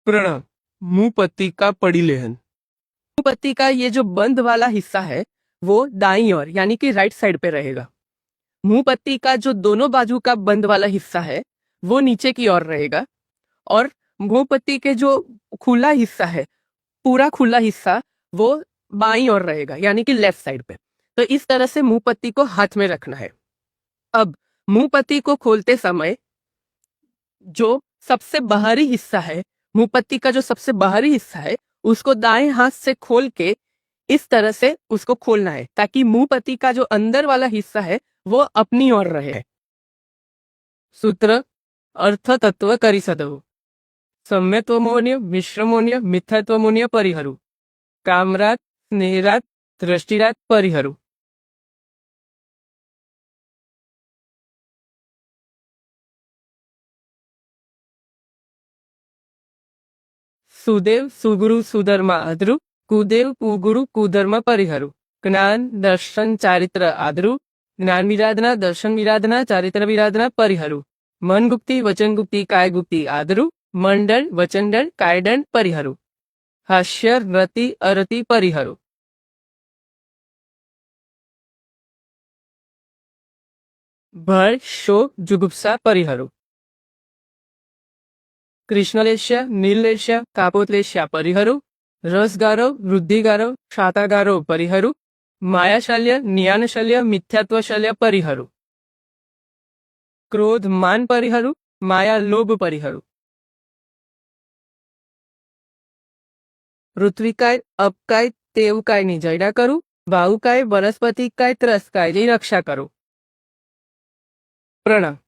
प्रणव। मुंह पत्ती का परिलेहन। मुंह पत्ती का ये जो बंद वाला हिस्सा है वो दाईं ओर यानी कि राइट साइड पे रहेगा। मुंह पत्ती का जो दोनों बाजू का बंद वाला हिस्सा है वो नीचे की ओर रहेगा। और मुंह पत्ती के जो खुला हिस्सा है, पूरा खुला हिस्सा, वो बाईं ओर रहेगा यानी कि लेफ्ट साइड पे। तो इस तरह से मुंह पत्ती को हाथ में रखना है। अब मुंह पत्ती को खोलते समय जो सबसे बाहरी हिस्सा है, मुंह पत्ती का जो सबसे बाहरी हिस्सा है, उसको दाएं हाथ से खोल के इस तरह से उसको खोलना है ताकि मुंह पत्ती का जो अंदर वाला हिस्सा है वो अपनी ओर रहे। सूत्र अर्थ तत्व करी सदवु। सम्यत्वमोन्य मिश्रमोन्य मिथ्यात्वमोन्य परिहरु। कामरात स्नेहरात दृष्टिरात परिहरु। सुदेव सुगुरु सुधर्मा आदरु। कुदेव कुगुरु कुधर्म परिहरु। ज्ञान दर्शन चारित्र आदरु। ज्ञान विराधना दर्शन विराधना चारित्र विराधना परिहरु। मन गुप्ति वचन गुप्ति काय गुप्ति आदरु। मंडल वचनदंड कायदंड परिहरु। हास्य रति अरति परिहरु। भय शोक जुगुप्सा परिहरु। कृष्णलेश्य नीललेश्य कापोतलेश्य परिहरु। रसगारो वृद्धिगारो शातागारो परिहरु। मायाशल्य नियानशल्य मिथ्यात्वशल्य परिहरु। क्रोध मान परिहरु। माया लोभ परिहरु। पृथ्वीकाय अपकाय तेवकाय ની જયડા કરું। વાયુકાય વનસ્પતિકાય ત્રસકાય ની રક્ષા કરું। પ્રણામ।